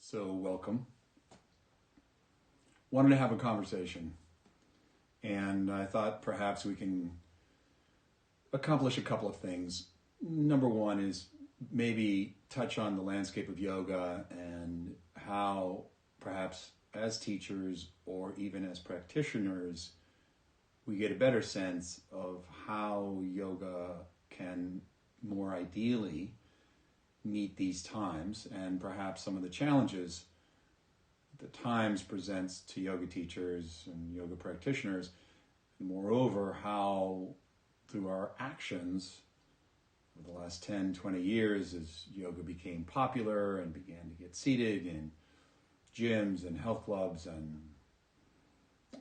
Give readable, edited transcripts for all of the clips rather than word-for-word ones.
So welcome. Wanted to have a conversation, and I thought perhaps we can accomplish a couple of things. Number one is maybe touch on the landscape of yoga and how perhaps as teachers or even as practitioners, we get a better sense of how yoga can more ideally meet these times and perhaps some of the challenges the times presents to yoga teachers and yoga practitioners. And moreover, how through our actions over the last 10, 20 years as yoga became popular and began to get seated in gyms and health clubs and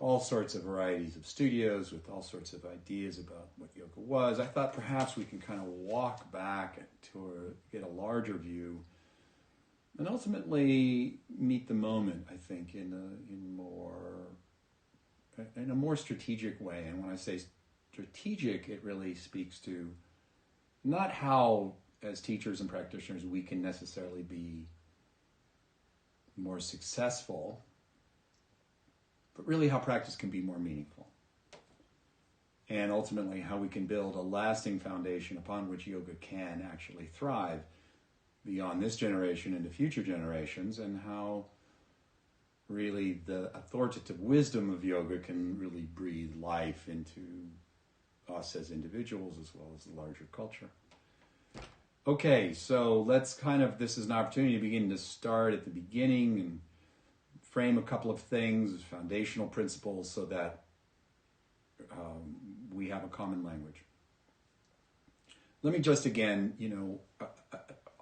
all sorts of varieties of studios with all sorts of ideas about what yoga was, I thought perhaps we can kind of walk back to get a larger view and ultimately meet the moment, I think, in a more strategic way. And when I say strategic, it really speaks to not how, as teachers and practitioners, we can necessarily be more successful, but really how practice can be more meaningful. And ultimately how we can build a lasting foundation upon which yoga can actually thrive beyond this generation into future generations, and how really the authoritative wisdom of yoga can really breathe life into us as individuals as well as the larger culture. Okay, so let's this is an opportunity to begin to start at the beginning and frame a couple of things, foundational principles, so that we have a common language. Let me just again,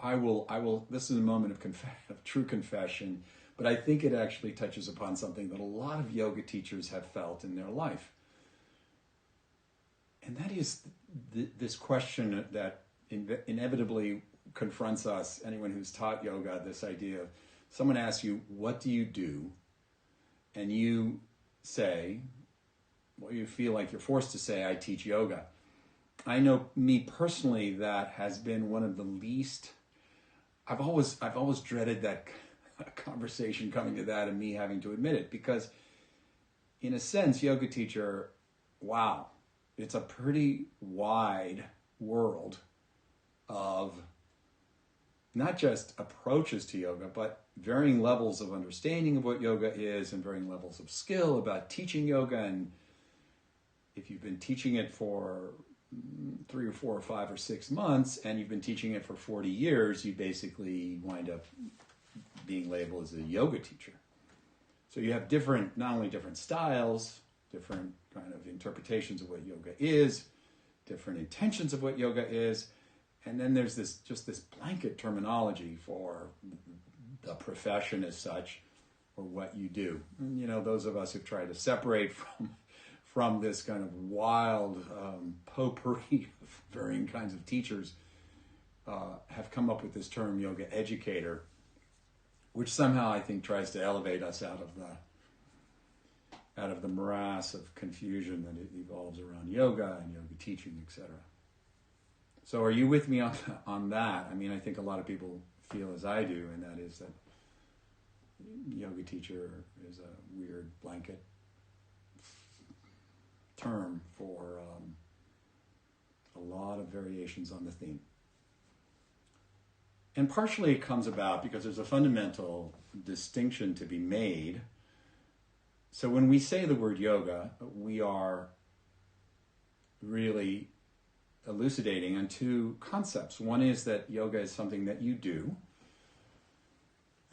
I will. This is a moment of true confession, but I think it actually touches upon something that a lot of yoga teachers have felt in their life, and that is this question that inevitably confronts us. Anyone who's taught yoga, this idea of someone asks you, "What do you do?" and you say, well, you feel like you're forced to say, "I teach yoga." I know, me personally, that has been one of the least. I've always dreaded that conversation coming to that and me having to admit it, because in a sense, yoga teacher, wow, it's a pretty wide world of not just approaches to yoga, but varying levels of understanding of what yoga is and varying levels of skill about teaching yoga. And if you've been teaching it for 3 or 4 or 5 or 6 months and you've been teaching it for 40 years, you basically wind up being labeled as a yoga teacher. So you have not only different styles, different kind of interpretations of what yoga is, different intentions of what yoga is, and then there's this blanket terminology for the profession as such, or what you do. And, those of us who've tried to separate from this kind of wild potpourri of varying kinds of teachers have come up with this term yoga educator, which somehow I think tries to elevate us out of the morass of confusion that it evolves around yoga and yoga teaching, etc. So are you with me on that? I mean, I think a lot of people feel as I do, and that is that yoga teacher is a weird blanket term for a lot of variations on the theme. And partially it comes about because there's a fundamental distinction to be made. So when we say the word yoga, we are really elucidating on 2 concepts. One is that yoga is something that you do.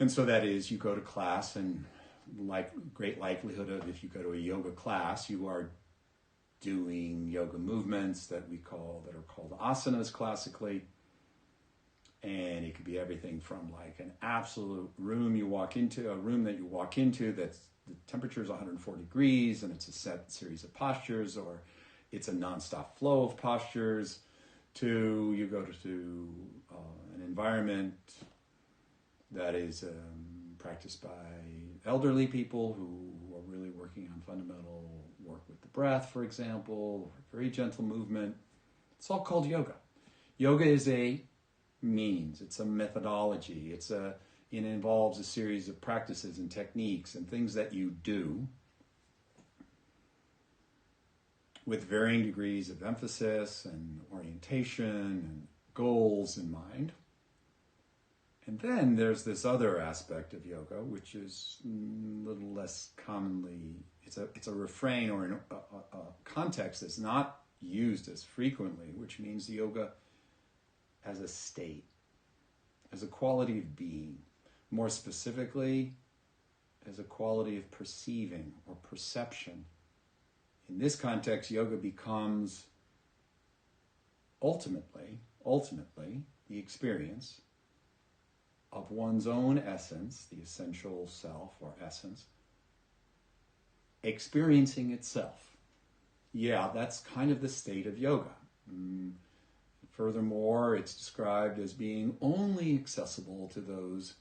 And so that is, you go to class, and great likelihood of, if you go to a yoga class, you are doing yoga movements that are called asanas classically. And it could be everything from an absolute room that you walk into that's the temperature is 104 degrees and it's a set series of postures, or it's a nonstop flow of postures, to you go to an environment that is practiced by elderly people who are really working on fundamental work with the breath, for example, or very gentle movement. It's all called yoga. Yoga is a means, it's a methodology, It involves a series of practices and techniques and things that you do with varying degrees of emphasis and orientation and goals in mind. And then there's this other aspect of yoga, which is a little less commonly, it's a refrain or a context that's not used as frequently, which means yoga as a state, as a quality of being. More specifically, as a quality of perceiving or perception. In this context, yoga becomes ultimately the experience of one's own essence, the essential self or essence, experiencing itself. Yeah, that's kind of the state of yoga. Furthermore, it's described as being only accessible to those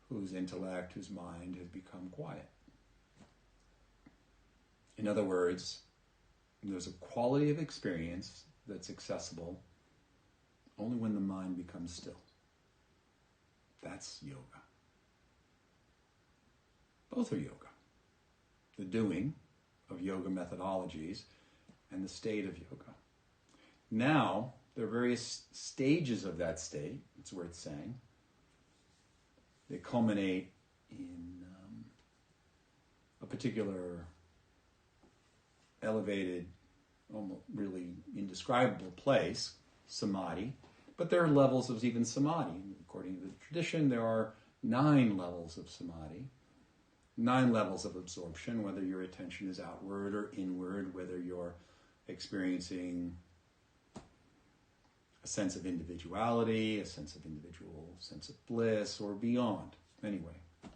whose intellect, whose mind has become quiet. In other words, there's a quality of experience that's accessible only when the mind becomes still. That's yoga. Both are yoga. The doing of yoga methodologies and the state of yoga. Now, there are various stages of that state, it's worth saying. They culminate in a particular elevated, almost really indescribable place, samadhi. But there are levels of even samadhi. According to the tradition, there are 9 levels of samadhi, 9 levels of absorption, whether your attention is outward or inward, whether you're experiencing a sense of individuality, a sense of bliss, or beyond. Anyway, the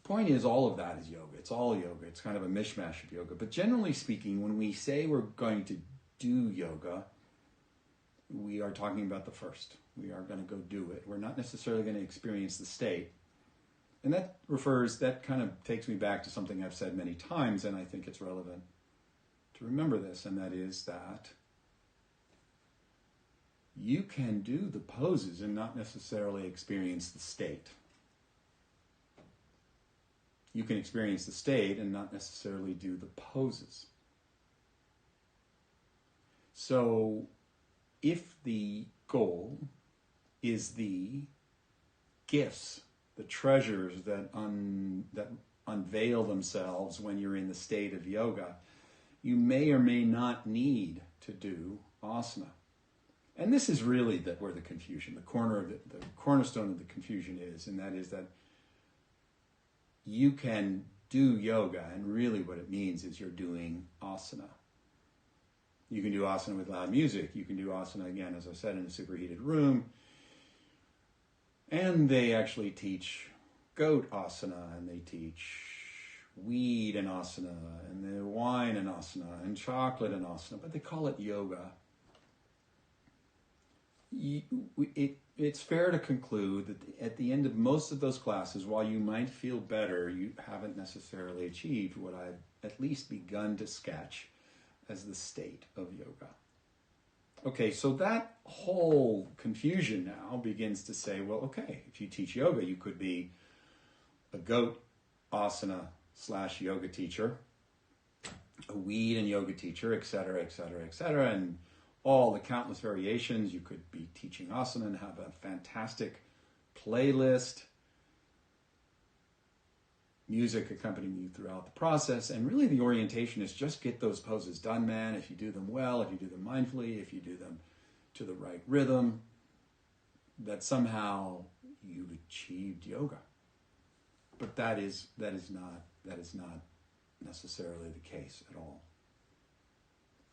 point is all of that is yoga. It's all yoga. It's kind of a mishmash of yoga. But generally speaking, when we say we're going to do yoga, we are talking about the first. We are going to go do it. We're not necessarily going to experience the state. And that kind of takes me back to something I've said many times, and I think it's relevant to remember this, and that is that you can do the poses and not necessarily experience the state. You can experience the state and not necessarily do the poses. So, if the goal is the gifts, the treasures that unveil themselves when you're in the state of yoga, you may or may not need to do asana. And this is really where the confusion, the cornerstone of the confusion is, and that is that you can do yoga, and really what it means is you're doing asana. You can do asana with loud music. You can do asana, again, as I said, in a superheated room. And they actually teach goat asana, and they teach weed and asana, and the wine and asana, and chocolate and asana, but they call it yoga. It's fair to conclude that at the end of most of those classes, while you might feel better, you haven't necessarily achieved what I've at least begun to sketch as the state of yoga. Okay, so that whole confusion now begins to say, well, okay, if you teach yoga, you could be a goat asana / yoga teacher, a weed and yoga teacher, etc., etc., etc., and all the countless variations. You could be teaching asana and have a fantastic playlist, music accompanying you throughout the process. And really the orientation is just get those poses done, man. If you do them well, if you do them mindfully, if you do them to the right rhythm, that somehow you've achieved yoga. But that is not necessarily the case at all.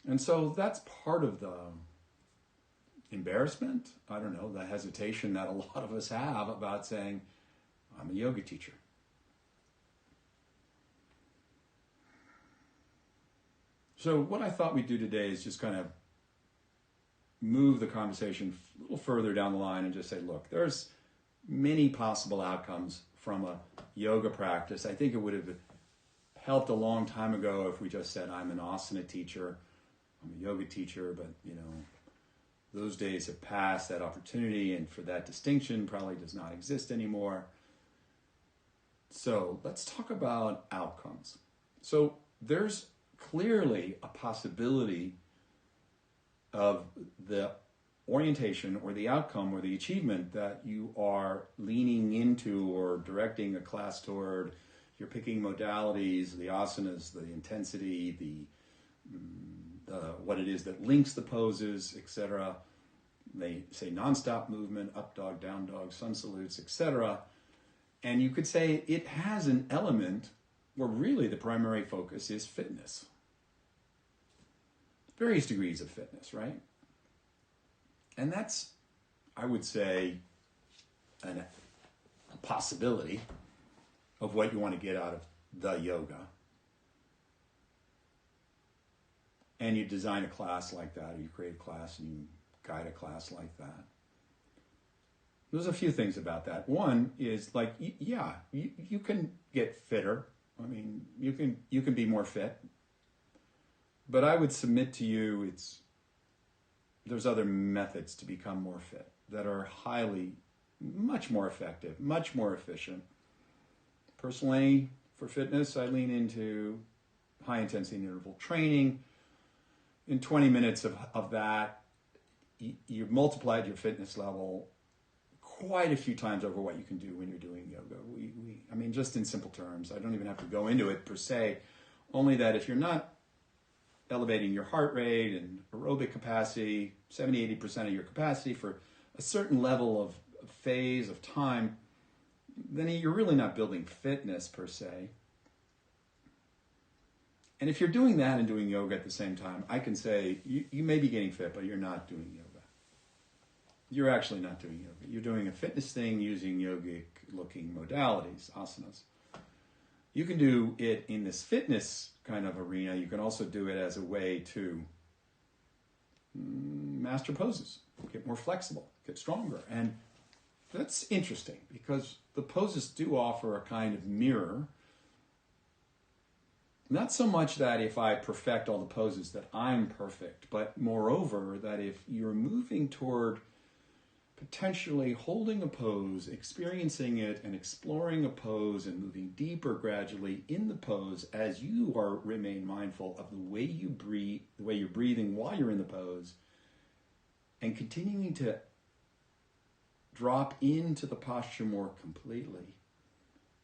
And so that's part of the embarrassment, I don't know, the hesitation that a lot of us have about saying, I'm a yoga teacher. So what I thought we'd do today is just kind of move the conversation a little further down the line and just say, look, there's many possible outcomes from a yoga practice. I think it would have helped a long time ago if we just said, I'm an asana teacher, I'm a yoga teacher, but, Those days have passed, that opportunity, and for that distinction probably does not exist anymore. So let's talk about outcomes. So there's clearly a possibility of the orientation or the outcome or the achievement that you are leaning into or directing a class toward. You're picking modalities, the asanas, the intensity, the what it is that links the poses, etc. They say nonstop movement, up dog, down dog, sun salutes, etc. And you could say it has an element where really the primary focus is fitness. Various degrees of fitness, right? And that's, I would say, a possibility of what you want to get out of the yoga. And you design a class like that, or you create a class and you guide a class like that. There's a few things about that. One is like, you can get fitter. I mean, you can be more fit. But I would submit to you, there's other methods to become more fit that are much more effective, much more efficient. Personally, for fitness, I lean into high intensity interval training. In 20 minutes of that, you've multiplied your fitness level quite a few times over what you can do when you're doing yoga. I mean, just in simple terms, I don't even have to go into it per se, only that if you're not elevating your heart rate and aerobic capacity, 70-80% of your capacity for a certain level of phase of time, then you're really not building fitness per se. And if you're doing that and doing yoga at the same time, I can say you may be getting fit, but you're not doing yoga. You're actually not doing yoga. You're doing a fitness thing using yogic-looking modalities, asanas. You can do it in this fitness kind of arena. You can also do it as a way to master poses, get more flexible, get stronger. And that's interesting because the poses do offer a kind of mirror. Not so much that if I perfect all the poses that I'm perfect, but moreover that if you're moving toward potentially holding a pose, experiencing it, and exploring a pose and moving deeper gradually in the pose as you remain mindful of the way you breathe, the way you're breathing while you're in the pose, and continuing to drop into the posture more completely,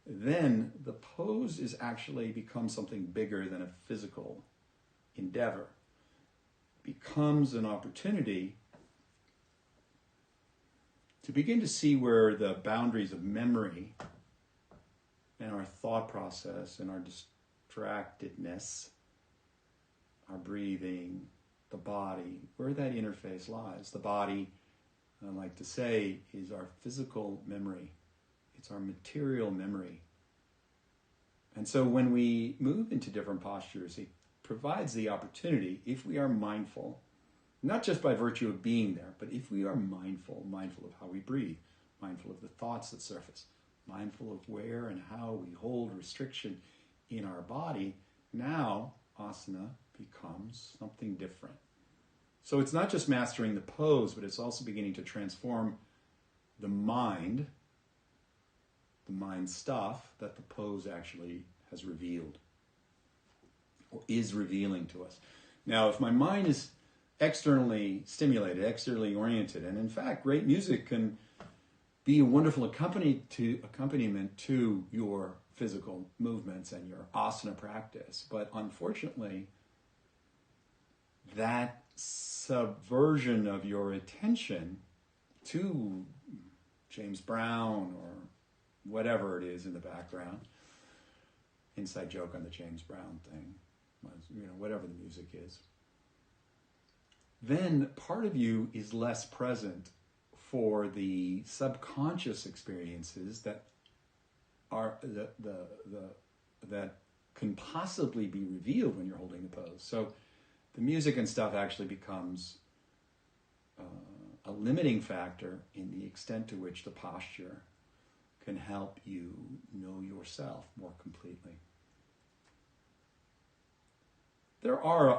then the pose is actually becomes something bigger than a physical endeavor. Becomes an opportunity to begin to see where the boundaries of memory and our thought process and our distractedness, our breathing, the body, where that interface lies. The body, I like to say, is our physical memory. It's our material memory. And so when we move into different postures, it provides the opportunity, if we are mindful, not just by virtue of being there, but if we are mindful of how we breathe, mindful of the thoughts that surface, mindful of where and how we hold restriction in our body, now asana becomes something different. So it's not just mastering the pose, but it's also beginning to transform the mind stuff that the pose actually has revealed or is revealing to us. Now, if my mind is externally stimulated, externally oriented, and in fact, great music can be a wonderful accompaniment to your physical movements and your asana practice. But unfortunately, that subversion of your attention to James Brown or whatever it is in the background, inside joke on the James Brown thing, whatever the music is, then part of you is less present for the subconscious experiences that are that can possibly be revealed when you're holding the pose. So the music and stuff actually becomes a limiting factor in the extent to which the posture can help you know yourself more completely. There are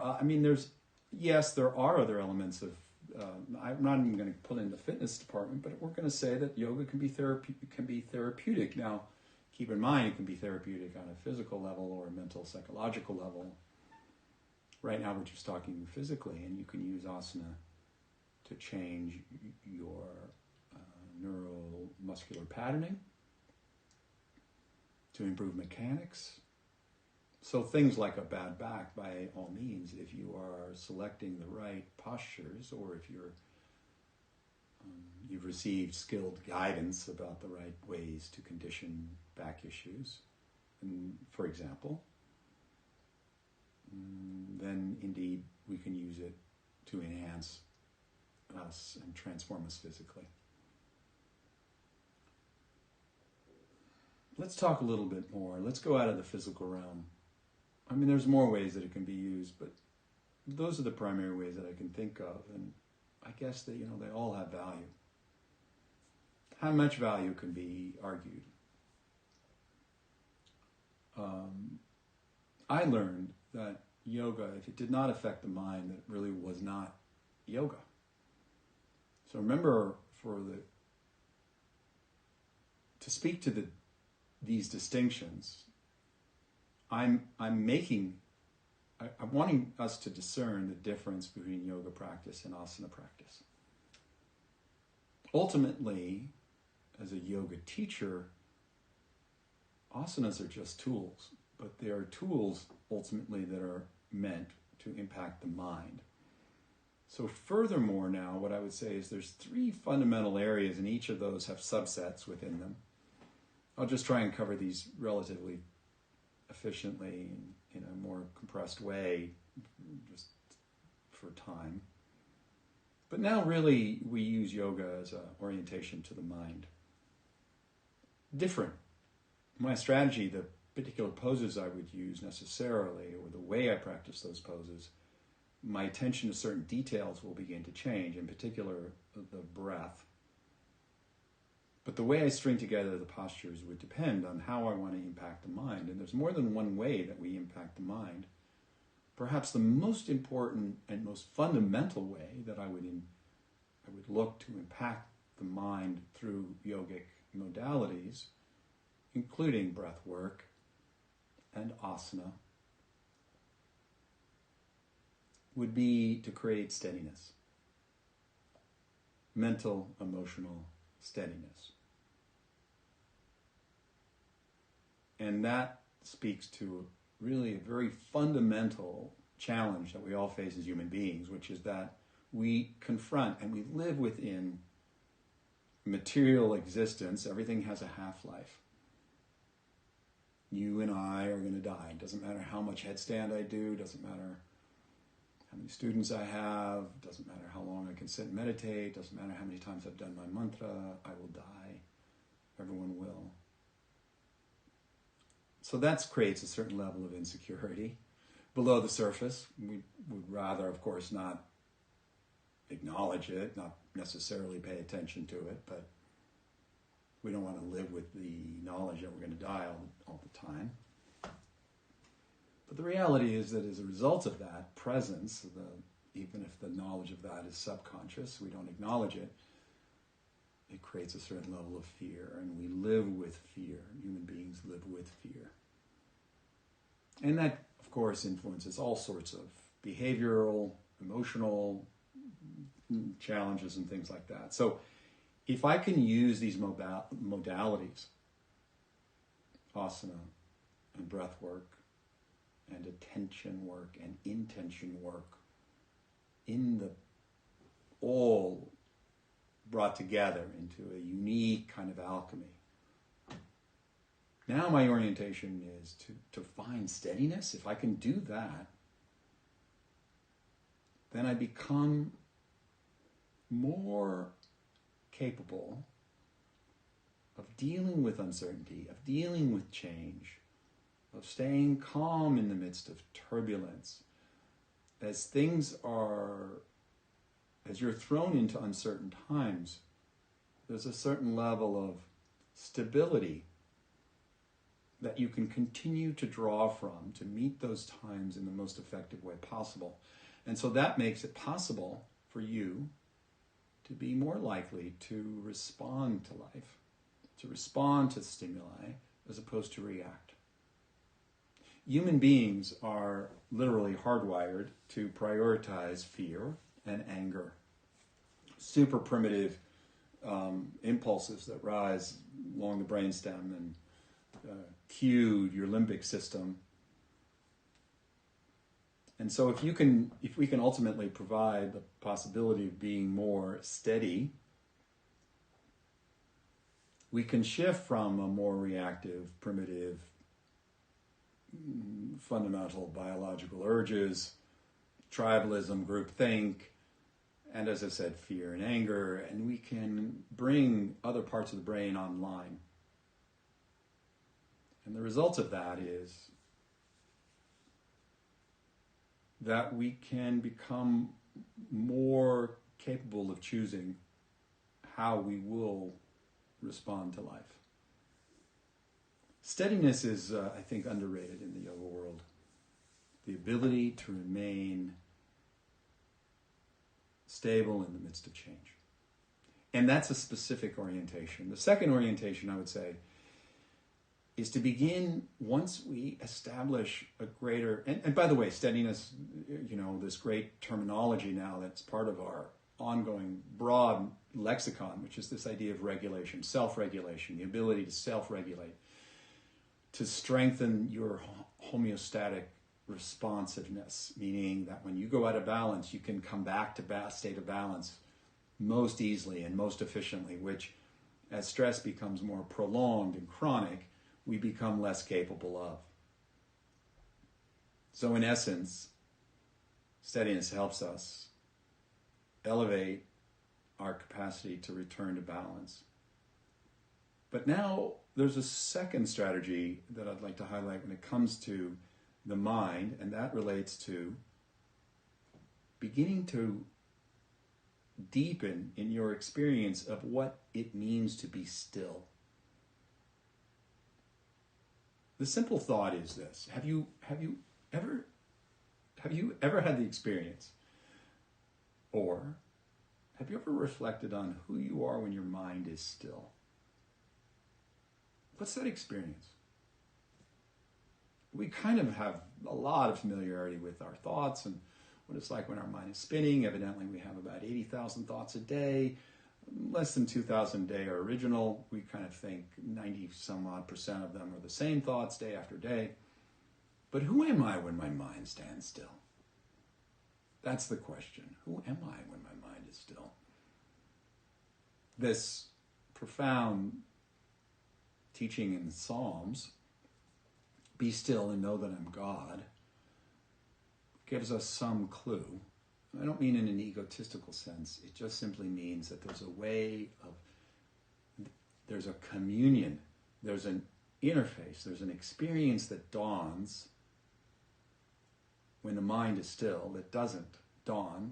other elements of I'm not even going to put in the fitness department, but we're going to say that yoga can be therapeutic. Now, keep in mind, it can be therapeutic on a physical level or a mental, psychological level. Right now, we're just talking physically, and you can use asana to change your neuromuscular patterning, to improve mechanics. So things like a bad back, by all means, if you are selecting the right postures, or if you've received skilled guidance about the right ways to condition back issues, and for example, then indeed we can use it to enhance us and transform us physically. Let's talk a little bit more. Let's go out of the physical realm. I mean, there's more ways that it can be used, but those are the primary ways that I can think of, and I guess that, they all have value. How much value can be argued? I learned that yoga, if it did not affect the mind, that it really was not yoga. So remember, to speak to these distinctions, I'm wanting us to discern the difference between yoga practice and asana practice. Ultimately, as a yoga teacher, asanas are just tools, but they are tools ultimately that are meant to impact the mind. So furthermore now, what I would say is there's 3 fundamental areas, and each of those have subsets within them. I'll just try and cover these relatively efficiently in a more compressed way, just for time. But now really we use yoga as an orientation to the mind. Different. My strategy, the particular poses I would use necessarily, or the way I practice those poses, my attention to certain details will begin to change, in particular the breath. But the way I string together the postures would depend on how I want to impact the mind. And there's more than one way that we impact the mind. Perhaps the most important and most fundamental way that I would look to impact the mind through yogic modalities, including breath work and asana, would be to create steadiness. Mental, emotional steadiness. And that speaks to really a very fundamental challenge that we all face as human beings, which is that we confront and we live within material existence. Everything has a half-life. You and I are going to die. It doesn't matter how much headstand I do, doesn't matter how many students I have, doesn't matter how long I can sit and meditate, doesn't matter how many times I've done my mantra, I will die. Everyone will. So that creates a certain level of insecurity. Below the surface, we would rather, of course, not acknowledge it, not necessarily pay attention to it, but we don't want to live with the knowledge that we're going to die all the time. But the reality is that as a result of that presence, even if the knowledge of that is subconscious, we don't acknowledge it, it creates a certain level of fear, and we live with fear. Human beings live with fear. And that, of course, influences all sorts of behavioral, emotional challenges and things like that. So if I can use these modalities, asana and breath work and attention work and intention work, all brought together into a unique kind of alchemy. Now my orientation is to find steadiness. If I can do that, then I become more capable of dealing with uncertainty, of dealing with change, of staying calm in the midst of turbulence. As you're thrown into uncertain times, there's a certain level of stability that you can continue to draw from to meet those times in the most effective way possible. And so that makes it possible for you to be more likely to respond to life, to respond to stimuli, as opposed to react. Human beings are literally hardwired to prioritize fear and anger. Super primitive impulses that rise along the brainstem and cue your limbic system. And so if we can ultimately provide the possibility of being more steady, we can shift from a more reactive, primitive, fundamental biological urges, tribalism, groupthink, and as I said, fear and anger, and we can bring other parts of the brain online. And the result of that is that we can become more capable of choosing how we will respond to life. Steadiness is, I think, underrated in the yoga world. The ability to remain stable in the midst of change. And that's a specific orientation. The second orientation, I would say, is to begin once we establish a greater, and by the way, steadiness, this great terminology now that's part of our ongoing broad lexicon, which is this idea of regulation, self-regulation, the ability to self-regulate, to strengthen your homeostatic responsiveness, meaning that when you go out of balance, you can come back to state of balance most easily and most efficiently, which as stress becomes more prolonged and chronic, we become less capable of. So in essence, steadiness helps us elevate our capacity to return to balance. But now there's a second strategy that I'd like to highlight when it comes to the mind, and that relates to beginning to deepen in your experience of what it means to be still. The simple thought is this: have you ever had the experience, or have you ever reflected on who you are when your mind is still? What's that experience? We kind of have a lot of familiarity with our thoughts and what it's like when our mind is spinning. Evidently, we have about 80,000 thoughts a day. Less than 2,000 a day are original. We kind of think 90-some-odd% of them are the same thoughts day after day. But who am I when my mind stands still? That's the question. Who am I when my mind is still? This profound teaching in the Psalms, be still and know that I'm God, gives us some clue. I don't mean in an egotistical sense. It just simply means that there's a communion, there's an interface, there's an experience that dawns when the mind is still that doesn't dawn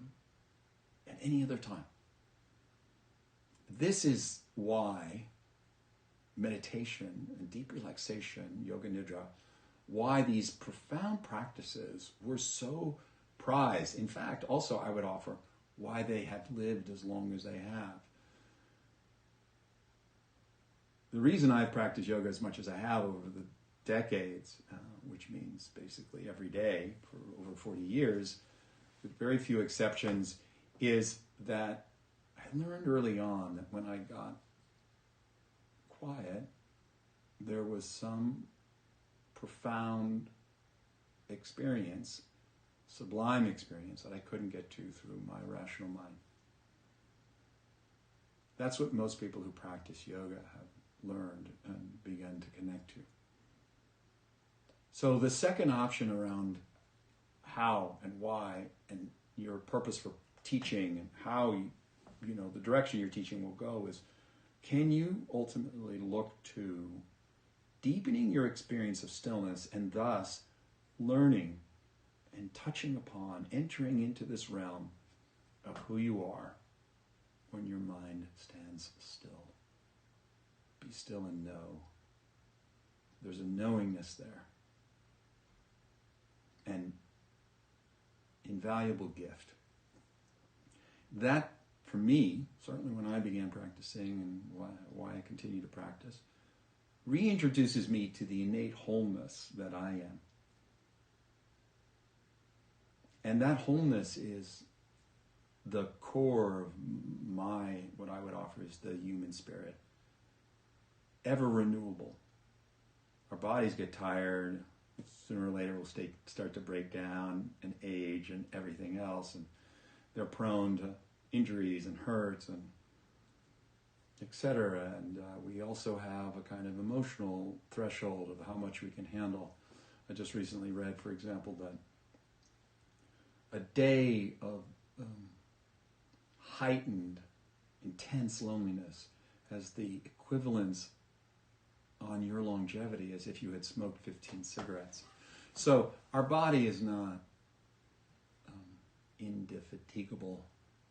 at any other time. This is why meditation and deep relaxation, yoga nidra, why these profound practices were so prized. In fact, also I would offer why they have lived as long as they have. The reason I've practiced yoga as much as I have over the decades, which means basically every day for over 40 years, with very few exceptions, is that I learned early on that when I got quiet, there was some profound experience, sublime experience that I couldn't get to through my rational mind. That's what most people who practice yoga have learned and begun to connect to. So the second option around how and why and your purpose for teaching and how the direction your teaching will go is, can you ultimately look to deepening your experience of stillness and thus learning and touching upon, entering into this realm of who you are when your mind stands still. Be still and know. There's a knowingness there. An invaluable gift. That for me, certainly when I began practicing and why I continue to practice, reintroduces me to the innate wholeness that I am. And that wholeness is the core of what I would offer is the human spirit. Ever renewable. Our bodies get tired. Sooner or later we'll start to break down and age and everything else. And they're prone to injuries and hurts and etc. And we also have a kind of emotional threshold of how much we can handle. I just recently read, for example, that a day of heightened, intense loneliness has the equivalence on your longevity as if you had smoked 15 cigarettes. So our body is not indefatigable,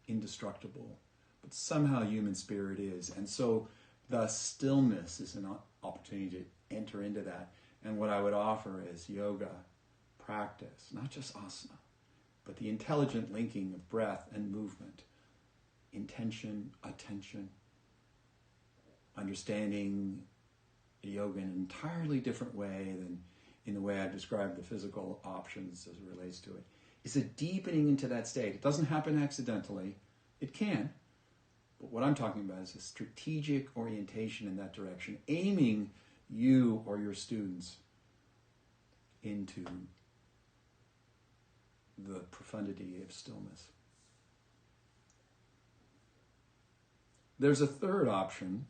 indestructible, but somehow human spirit is. And so the stillness is an opportunity to enter into that. And what I would offer is yoga practice, not just asana, but the intelligent linking of breath and movement, intention, attention, understanding yoga in an entirely different way than in the way I described the physical options as it relates to it. It's a deepening into that state. It doesn't happen accidentally. It can. But what I'm talking about is a strategic orientation in that direction, aiming you or your students into the profundity of stillness. There's a third option,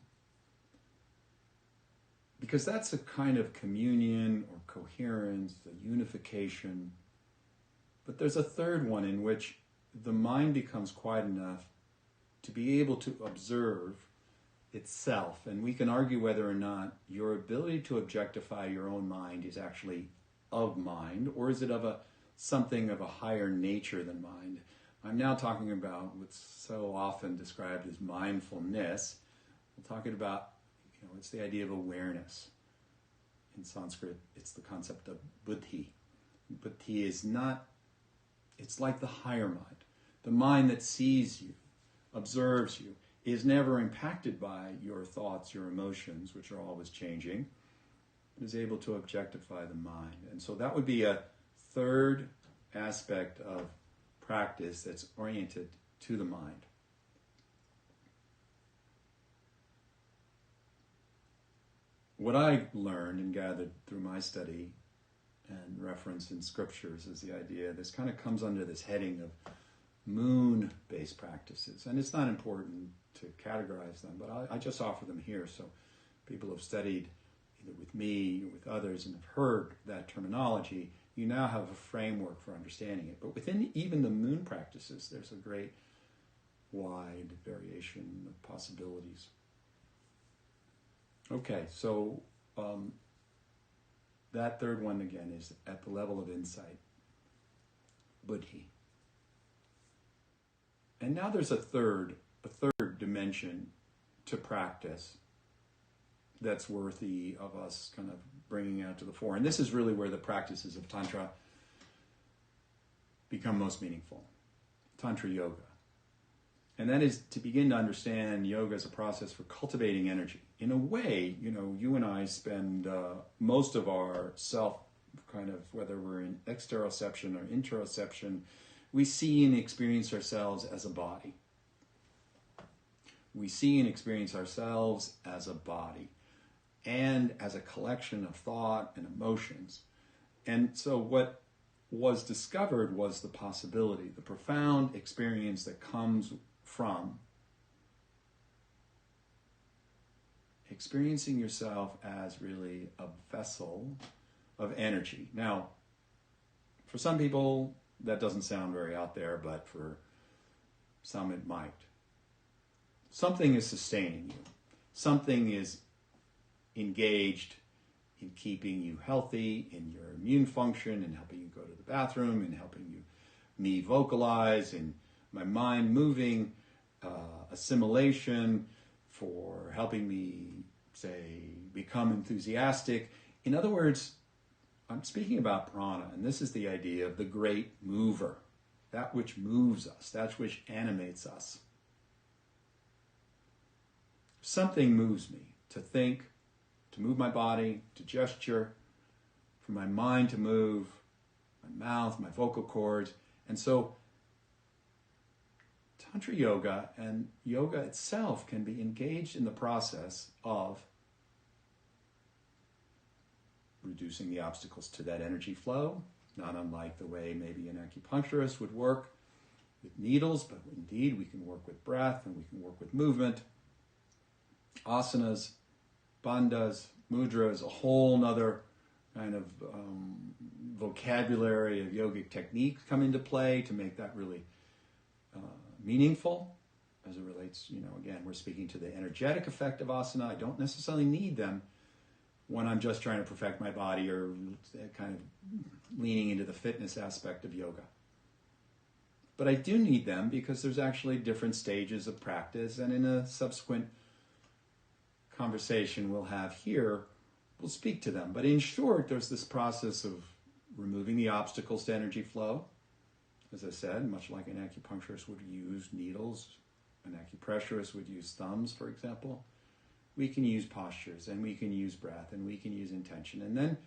because that's a kind of communion or coherence, a unification. But there's a third one in which the mind becomes quiet enough to be able to observe itself. And we can argue whether or not your ability to objectify your own mind is actually of mind, or is it of something of a higher nature than mind. I'm now talking about what's so often described as mindfulness. I'm talking about, it's the idea of awareness. In Sanskrit, it's the concept of buddhi. Buddhi is not, it's like the higher mind. The mind that sees you, observes you, is never impacted by your thoughts, your emotions, which are always changing, is able to objectify the mind. And so that would be a third aspect of practice that's oriented to the mind. What I learned and gathered through my study and reference in scriptures is the idea, this kind of comes under this heading of moon-based practices. And it's not important to categorize them, but I just offer them here so people have studied either with me or with others and have heard that terminology. You now have a framework for understanding it. But within even the moon practices, there's a great wide variation of possibilities. Okay, so that third one again is at the level of insight, buddhi. And now there's a third dimension to practice that's worthy of us kind of bringing out to the fore. And this is really where the practices of Tantra become most meaningful. Tantra yoga. And that is to begin to understand yoga as a process for cultivating energy. In a way, you and I spend most of our self kind of, whether we're in exteroception or interoception, we see and experience ourselves as a body. We see and experience ourselves as a body and as a collection of thought and emotions. And so what was discovered was the possibility, the profound experience that comes from experiencing yourself as really a vessel of energy. Now, for some people, that doesn't sound very out there, but for some it might. Something is sustaining you. Something is engaged in keeping you healthy, in your immune function, in helping you go to the bathroom, in helping me vocalize, in my mind moving, assimilation, for helping me, say, become enthusiastic. In other words, I'm speaking about prana, and this is the idea of the great mover, that which moves us, that which animates us. something moves me to think, to move my body, to gesture, for my mind to move, my mouth, my vocal cords. And so Tantra yoga and yoga itself can be engaged in the process of reducing the obstacles to that energy flow, not unlike the way maybe an acupuncturist would work with needles, but indeed we can work with breath and we can work with movement. Asanas, bandhas, mudras, a whole nother kind of vocabulary of yogic techniques come into play to make that really meaningful as it relates, again, we're speaking to the energetic effect of asana. I don't necessarily need them when I'm just trying to perfect my body or kind of leaning into the fitness aspect of yoga. But I do need them because there's actually different stages of practice, and in a subsequent conversation we'll have here, we'll speak to them. But in short, there's this process of removing the obstacles to energy flow. As I said, much like an acupuncturist would use needles, an acupressurist would use thumbs, for example. We can use postures, and we can use breath, and we can use intention. And then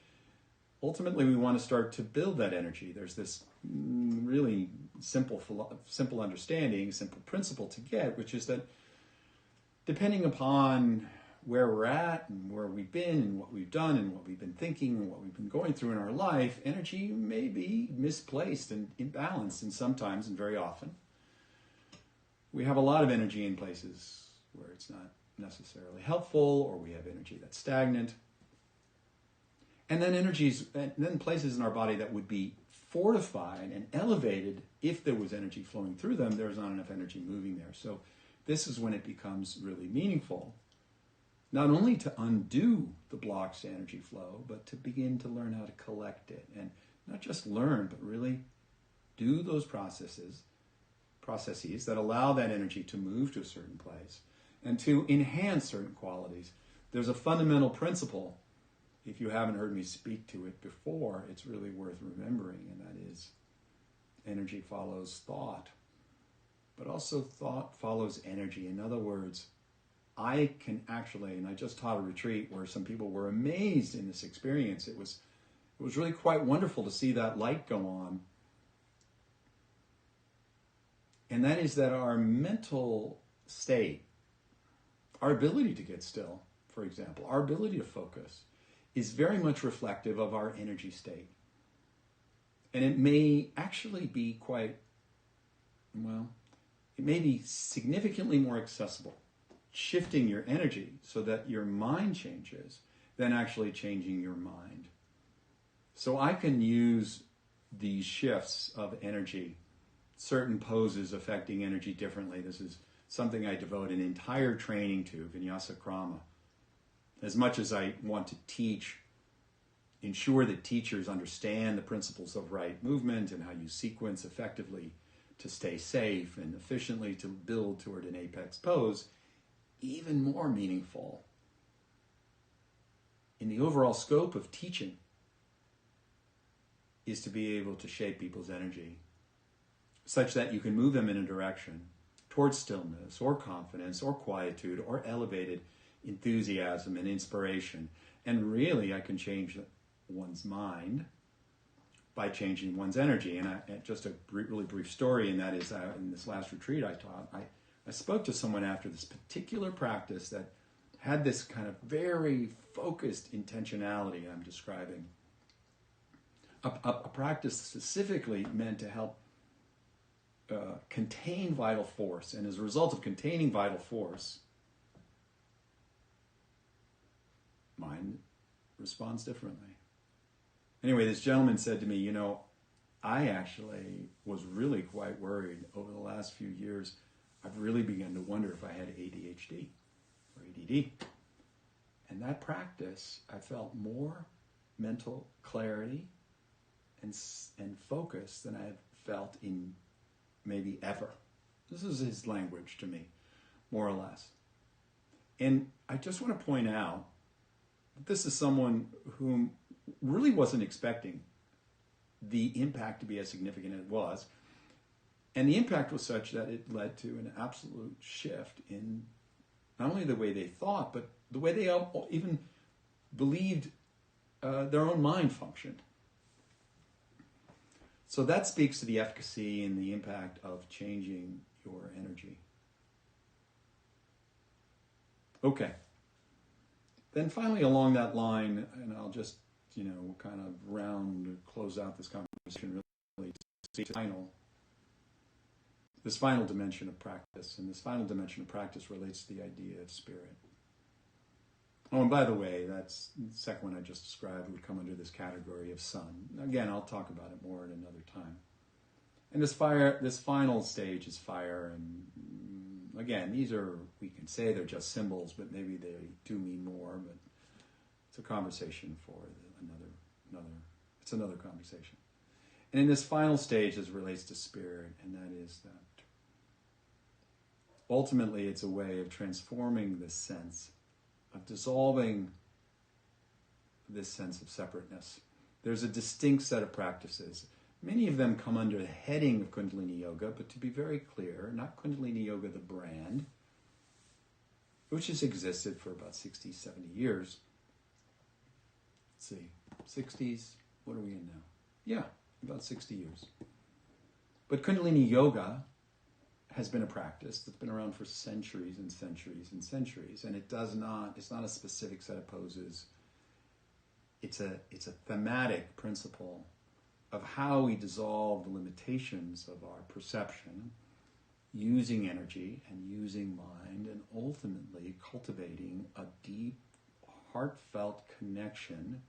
ultimately we want to start to build that energy. There's this really simple understanding, simple principle to get, which is that depending upon where we're at and where we've been and what we've done and what we've been thinking and what we've been going through in our life, energy may be misplaced and imbalanced, and sometimes, and very often, we have a lot of energy in places where it's not necessarily helpful, or we have energy that's stagnant. And then places in our body that would be fortified and elevated if there was energy flowing through them, there's not enough energy moving there. So this is when it becomes really meaningful, not only to undo the blocks to energy flow, but to begin to learn how to collect it. And not just learn, but really do those processes that allow that energy to move to a certain place and to enhance certain qualities. There's a fundamental principle. If you haven't heard me speak to it before, it's really worth remembering, and that is energy follows thought, but also thought follows energy. In other words, I can actually, and I just taught a retreat where some people were amazed in this experience. It was really quite wonderful to see that light go on. And that is that our mental state, our ability to get still, for example, our ability to focus, is very much reflective of our energy state. And it may actually be it may be significantly more accessible, shifting your energy so that your mind changes than actually changing your mind. So I can use these shifts of energy, certain poses affecting energy differently. This is something I devote an entire training to, Vinyasa Krama. As much as I want to ensure that teachers understand the principles of right movement and how you sequence effectively to stay safe and efficiently to build toward an apex pose, even more meaningful in the overall scope of teaching is to be able to shape people's energy such that you can move them in a direction towards stillness or confidence or quietude or elevated enthusiasm and inspiration. And really, I can change one's mind by changing one's energy. And just a really brief story, and that is in this last retreat I taught, I spoke to someone after this particular practice that had this kind of very focused intentionality I'm describing. A practice specifically meant to help contain vital force. And as a result of containing vital force, mind responds differently. Anyway, this gentleman said to me, I actually was really quite worried over the last few years. I've really begun to wonder if I had ADHD or ADD. And that practice, I felt more mental clarity and focus than I had felt in maybe ever. This is his language to me, more or less. And I just want to point out that this is someone whom really wasn't expecting the impact to be as significant as it was. And the impact was such that it led to an absolute shift in not only the way they thought, but the way they even believed their own mind functioned. So that speaks to the efficacy and the impact of changing your energy. Okay. Then finally along that line, and I'll just, kind of close out this conversation really to this final dimension of practice. And this final dimension of practice relates to the idea of spirit. Oh, and by the way, that's the second one I just described would come under this category of sun. Again, I'll talk about it more at another time. And this final stage is fire. And again, we can say they're just symbols, but maybe they do mean more. But it's a conversation for another conversation. And in this final stage, as it relates to spirit, and that is that ultimately it's a way of transforming this sense, of dissolving this sense of separateness. There's a distinct set of practices. Many of them come under the heading of Kundalini Yoga, but to be very clear, not Kundalini Yoga the brand, which has existed for about 60, 70 years. Let's see, 60s, what are we in now? Yeah, about 60 years. But Kundalini Yoga has been a practice that's been around for centuries and centuries and centuries, and it's not a specific set of poses. It's a thematic principle of how we dissolve the limitations of our perception, using energy and using mind, and ultimately cultivating a deep, heartfelt connection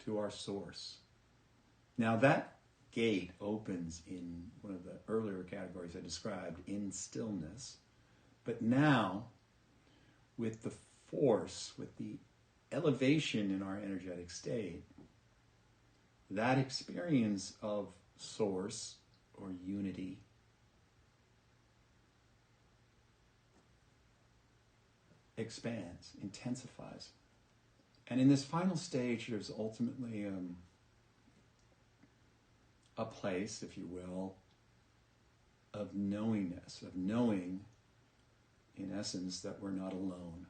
to our source. Now that gate opens in one of the earlier categories I described, in stillness. But now, with the force, with the elevation in our energetic state, that experience of source or unity expands, intensifies. And in this final stage, there's ultimately a place, if you will, of knowingness, of knowing, in essence, that we're not alone.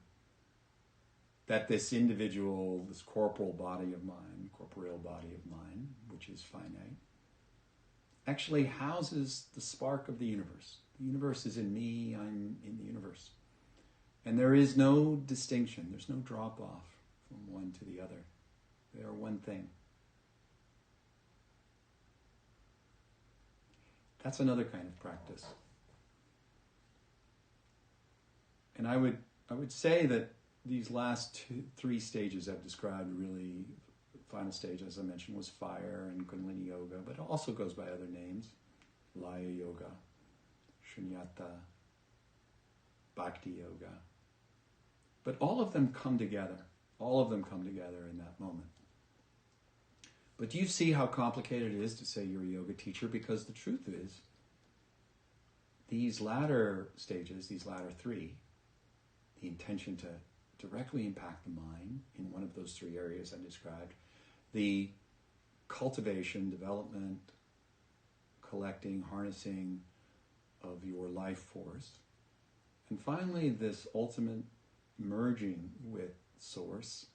That this individual, this corporeal body of mine, which is finite, actually houses the spark of the universe. The universe is in me, I'm in the universe. And there is no distinction, there's no drop-off from one to the other. They are one thing. That's another kind of practice. And I would say that these last three stages I've described, really, the final stage, as I mentioned, was fire and Kundalini Yoga, but it also goes by other names: Laya Yoga, Shunyata, Bhakti Yoga. But all of them come together. All of them come together in that moment. But do you see how complicated it is to say you're a yoga teacher? Because the truth is, these latter stages, these latter three, the intention to directly impact the mind in one of those three areas I described, the cultivation, development, collecting, harnessing of your life force, and finally this ultimate merging with source,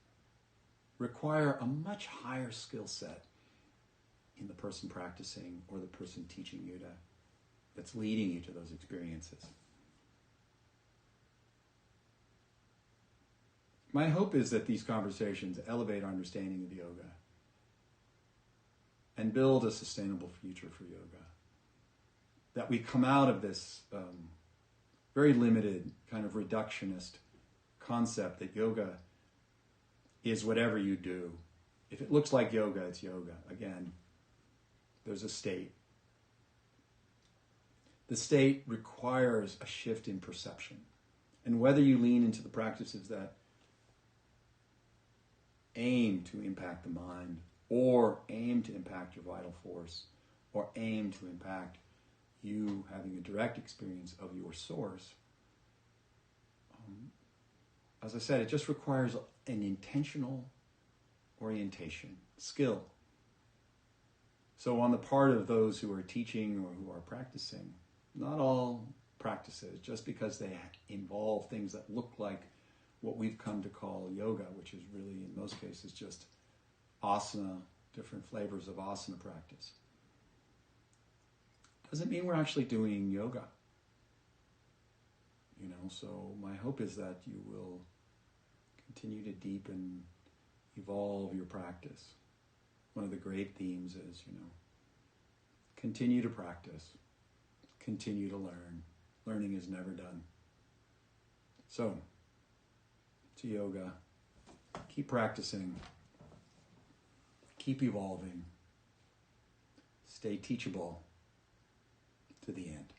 require a much higher skill set in the person practicing or the person teaching you that's leading you to those experiences. My hope is that these conversations elevate our understanding of yoga and build a sustainable future for yoga. That we come out of this very limited kind of reductionist concept that yoga is whatever you do. If it looks like yoga, it's yoga. Again, there's a state. The state requires a shift in perception. And whether you lean into the practices that aim to impact the mind, or aim to impact your vital force, or aim to impact you having a direct experience of your source, as I said, it just requires an intentional orientation, skill. So on the part of those who are teaching or who are practicing, not all practices, just because they involve things that look like what we've come to call yoga, which is really, in most cases, just asana, different flavors of asana practice, doesn't mean we're actually doing yoga. So my hope is that you will continue to deepen, evolve your practice. One of the great themes is, continue to practice, continue to learn. Learning is never done. So, to yoga, keep practicing, keep evolving, stay teachable to the end.